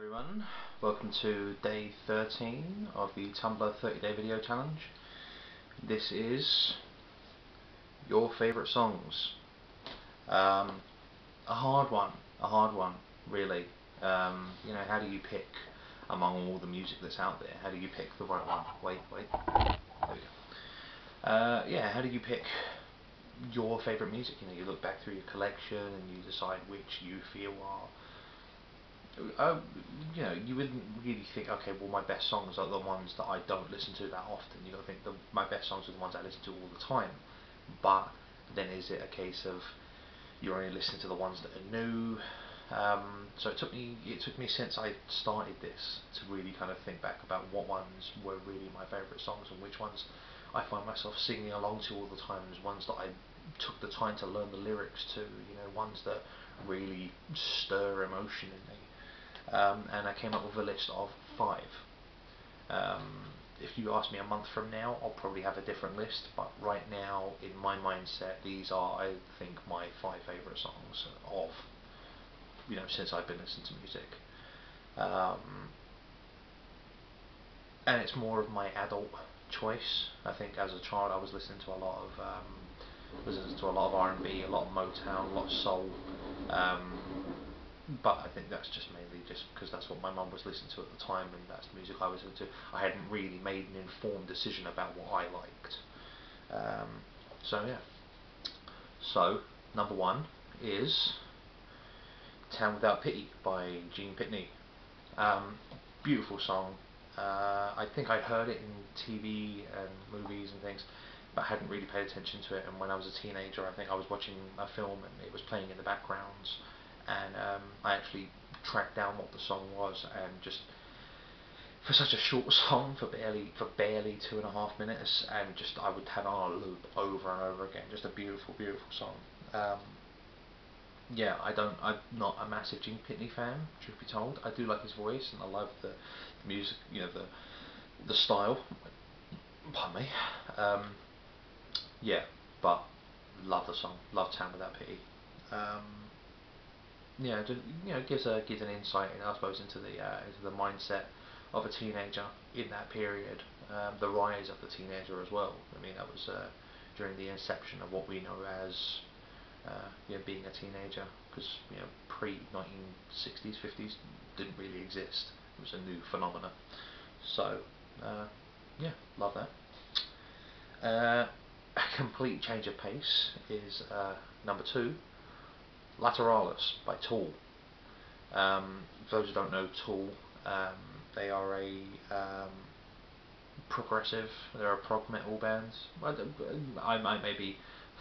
Everyone, welcome to day 13 of the Tumblr 30-day video challenge. This is your favourite songs. A hard one, really. How do you pick among all the music that's out there? How do you pick the right one? Wait, there we go. How do you pick your favourite music? You look back through your collection and you decide which you feel are you wouldn't really think, okay, well, my best songs are the ones that I don't listen to that often. You don't think my best songs are the ones I listen to all the time. But then is it a case of you're only listening to the ones that are new? So it took me since I started this to really kind of think back about what ones were really my favourite songs and which ones I find myself singing along to all the time, ones that I took the time to learn the lyrics to, ones that really stir emotion in me. And I came up with a list of 5. If you ask me a month from now, I'll probably have a different list, but right now, in my mindset, these are, I think, my 5 favourite songs of, since I've been listening to music. And it's more of my adult choice. I think as a child I was listening to a lot of R&B, a lot of Motown, a lot of soul. But I think that's just mainly just because that's what my mum was listening to at the time, and that's the music I was into. I hadn't really made an informed decision about what I liked. So number 1 is "Town Without Pity" by Gene Pitney. Beautiful song. I think I heard it in TV and movies and things, but I hadn't really paid attention to it. And when I was a teenager, I think I was watching a film and it was playing in the background, and I actually tracked down what the song was, and just for such a short song, for barely 2.5 minutes, and just I would have it on a loop over and over again. Just a beautiful song. I'm not a massive Gene Pitney fan, truth be told. I do like his voice and I love the music, the style. Pardon me. But love the song. Love "Town Without Pity." Gives an insight, I suppose, into the mindset of a teenager in that period. The rise of the teenager as well. I mean, that was during the inception of what we know as being a teenager, because pre-1960s, 50s didn't really exist. It was a new phenomenon. So love that. A complete change of pace is number 2, "Lateralus" by Tool. For those who don't know Tool, they are a progressive, they're a prog metal band. I may be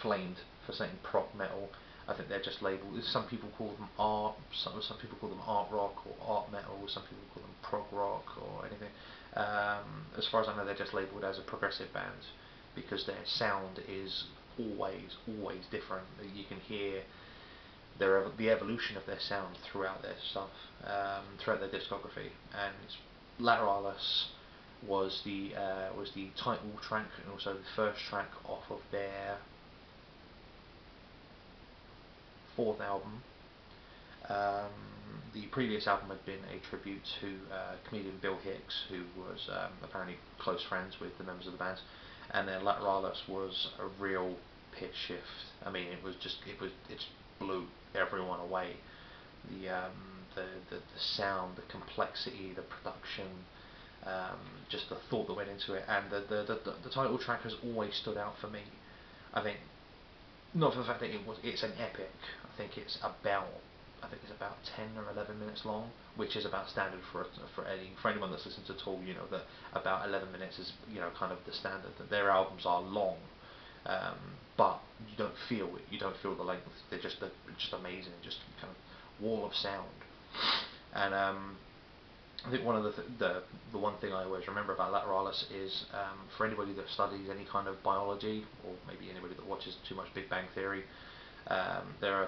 flamed for saying prog metal. I think they're just labelled. Some people call them art. Some people call them art rock or art metal. Some people call them prog rock or anything. As far as I know, they're just labelled as a progressive band because their sound is always different. You can hear the evolution of their sound throughout their stuff, throughout their discography. And Lateralus was the title track and also the first track off of their 4th album. The previous album had been a tribute to comedian Bill Hicks, who was apparently close friends with the members of the band, and then Lateralus was a real pitch shift. I mean, it just blew everyone away. The sound, the complexity, the production, just the thought that went into it, and the title track has always stood out for me. I think, not for the fact that it's an epic. I think it's about 10 or 11 minutes long, which is about standard for anyone that's listened to Tool. That about 11 minutes is kind of the standard. That their albums are long, but you don't feel it. You don't feel the length. They're just amazing. Just kind of wall of sound. And I think one of the one thing I always remember about Lateralus is, for anybody that studies any kind of biology, or maybe anybody that watches too much Big Bang Theory, there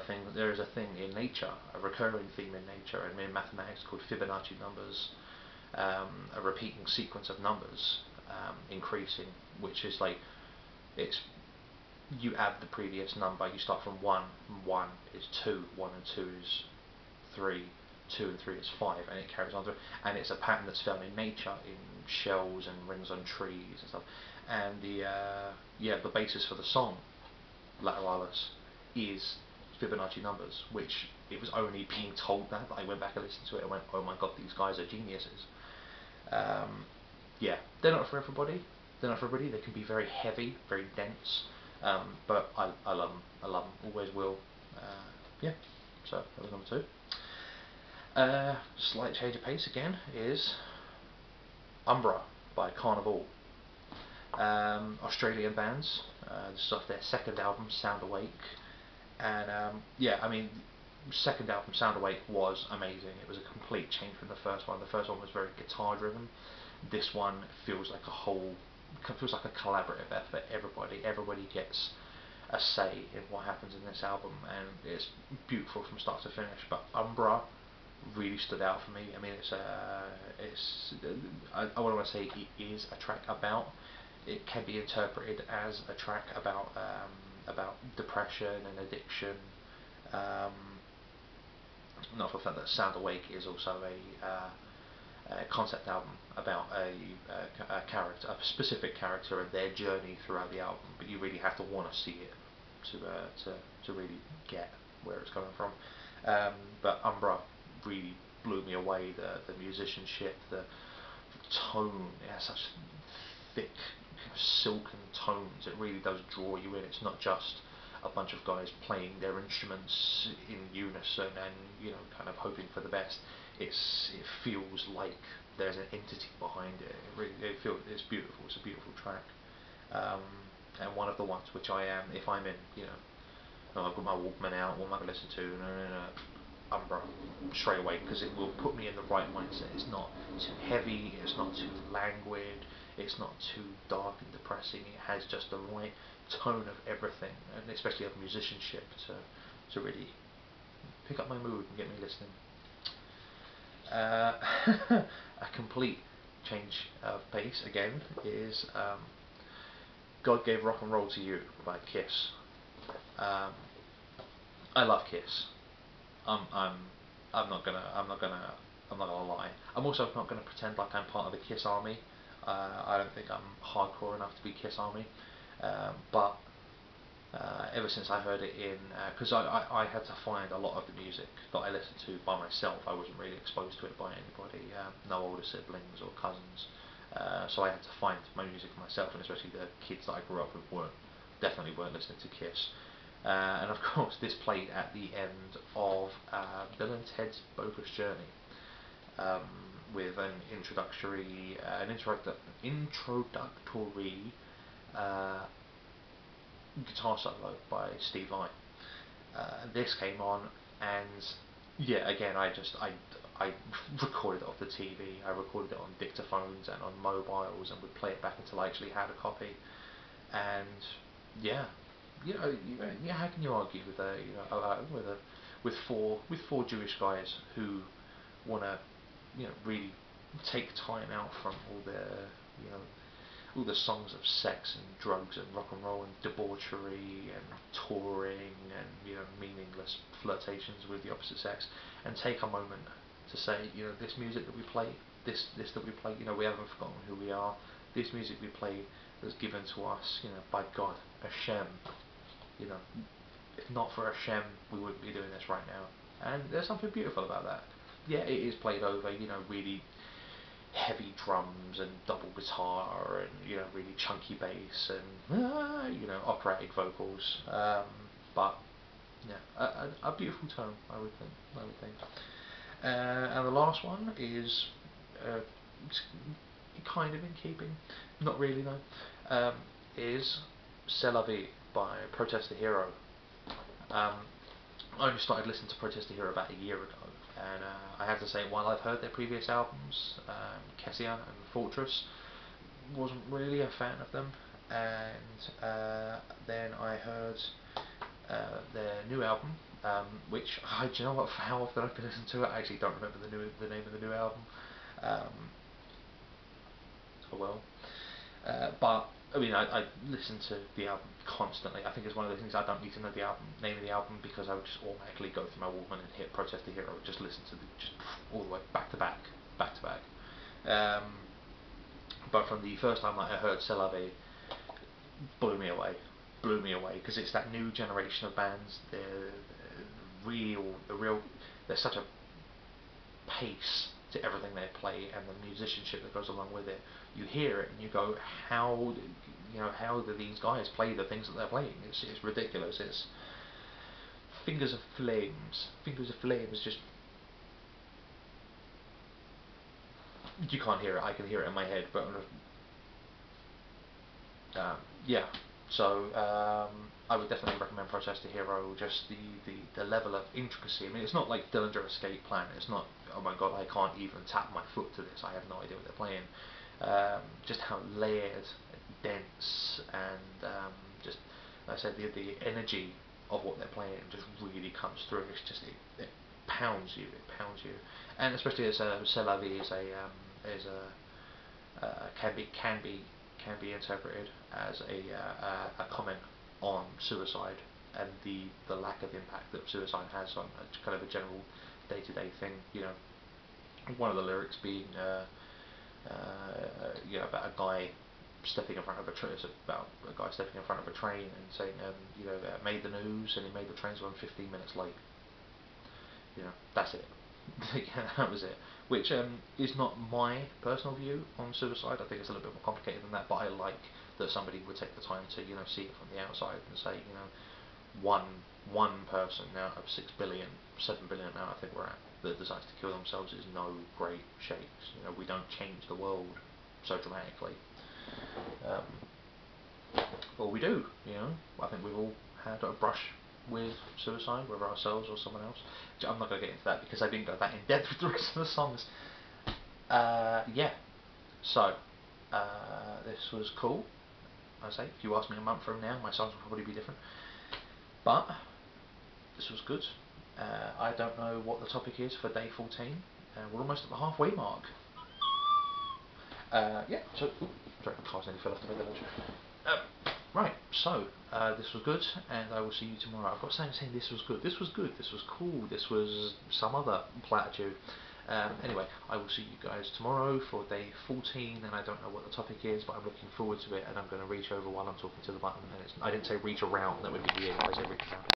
is a thing in nature, a recurring theme in nature and in mathematics called Fibonacci numbers, a repeating sequence of numbers, increasing, which is like, you add the previous number. You start from 1, 1 is 2, 1 and 2 is 3, 2 and 3 is 5, and it carries on through. And it's a pattern that's found in nature, in shells and rings on trees and stuff. And the basis for the song Lateralus is Fibonacci numbers, which it was only being told that I went back and listened to it and went, oh my god, these guys are geniuses. Yeah, they're not for everybody. They're not for everybody. They can be very heavy, very dense, but I love them. I love them. Always will. Yeah. So that was number 2. Slight change of pace again is Umbra by Carnival. Australian bands. This is off their second album, Sound Awake. And I mean, second album, Sound Awake, was amazing. It was a complete change from the first one. The first one was very guitar driven. This one feels like a collaborative effort. Everybody gets a say in what happens in this album, and it's beautiful from start to finish. But Umbra really stood out for me. I mean, I want to say it is a track about. It can be interpreted as a track about depression and addiction. Not for the fact that Sound Awake is also a concept album about a character, a specific character, and their journey throughout the album. But you really have to want to see it to really get where it's coming from. But Umbra really blew me away. The musicianship, the tone, it has such thick, silken tones. It really does draw you in. It's not just a bunch of guys playing their instruments in unison and kind of hoping for the best. It feels like there's an entity behind it. It's beautiful. It's a beautiful track, and one of the ones which I am, if I'm in, I've got my Walkman out, what am I going to listen to? No, Umbra straight away, because it will put me in the right mindset. It's not too heavy. It's not too languid. It's not too dark and depressing. It has just the right tone of everything, and especially of musicianship to really pick up my mood and get me listening. A complete change of pace again is God Gave Rock and Roll to You by Kiss. I love Kiss. I'm not gonna lie. I'm also not gonna pretend like I'm part of the Kiss army. I don't think I'm hardcore enough to be Kiss army. But ever since I heard it because I had to find a lot of the music that I listened to by myself. I wasn't really exposed to it by anybody, no older siblings or cousins. So I had to find my music for myself, and especially the kids that I grew up with definitely weren't listening to Kiss. And of course, this played at the end of Bill and Ted's Bogus Journey, with an introductory guitar solo by Steve Vai. This came on, and again, I recorded it off the TV. I recorded it on dictaphones and on mobiles, and would play it back until I actually had a copy. And how can you argue with four Jewish guys who want to really take time out from all the songs of sex and drugs and rock and roll and debauchery and touring and meaningless flirtations with the opposite sex, and take a moment to say, this music that we play, this that we play, we haven't forgotten who we are. This music we play was given to us, by God, Hashem. If not for Hashem, we wouldn't be doing this right now. And there's something beautiful about that. Yeah, it is played over, really heavy drums and double guitar and really chunky bass and operatic vocals. But a beautiful tone, I would think. And the last one is kind of in keeping, not really though. Is Celebi by Protest the Hero. I only started listening to Protest the Hero about a year ago, and I have to say, while I've heard their previous albums, Kessia and Fortress, wasn't really a fan of them, and then I heard their new album, which do you know what? For how often I've been listening to it, I actually don't remember the name of the new album. Oh well. But I mean, I listen to the album constantly. I think it's one of the things I don't need to know the name of the album, because I would just automatically go through my Walkman and hit Protest the Hero, just listen to just all the way back to back, back to back. Um, but from the first time that I heard Celebi, blew me away, because it's that new generation of bands. They're the real. There's such a pace to everything they play, and the musicianship that goes along with it. You hear it and you go, how do these guys play the things that they're playing? It's ridiculous. It's fingers of flames, just, you can't hear it. I can hear it in my head, but yeah. So I would definitely recommend Protest the Hero. Just the level of intricacy. I mean, it's not like Dillinger Escape Plan. It's not, oh my god, I can't even tap my foot to this. I have no idea what they're playing. Just how layered, dense, and just, like I said, the energy of what they're playing just really comes through. It's just, it pounds you, and especially as Celavi is can be interpreted as a comment on suicide, and the lack of impact that suicide has on a, kind of a general day-to-day thing. One of the lyrics being about a guy stepping in front of a train. It's about a guy stepping in front of a train and saying, made the news, and he made the trains run 15 minutes late. That's it. That was it. Which is not my personal view on suicide. I think it's a little bit more complicated than that. But I like that somebody would take the time to see it from the outside and say, one person out of 6 billion, 7 billion now I think we're at, that decides to kill themselves is no great shakes. We don't change the world so dramatically. Well, we do. I think we've all had a brush with suicide, whether ourselves or someone else. I'm not going to get into that because I didn't go that in depth with the rest of the songs. Yeah. So this was cool. I say, if you ask me a month from now, my songs will probably be different. But this was good. I don't know what the topic is for day 14. We're almost at the halfway mark. Yeah. So, sorry, my car's nearly fell off the bed. Right, so this was good, and I will see you tomorrow. I've got something saying this was good, this was cool, this was some other platitude. Anyway, I will see you guys tomorrow for day 14, and I don't know what the topic is, but I'm looking forward to it, and I'm going to reach over while I'm talking to the button. And I didn't say reach around, that would be weird if I said reach around.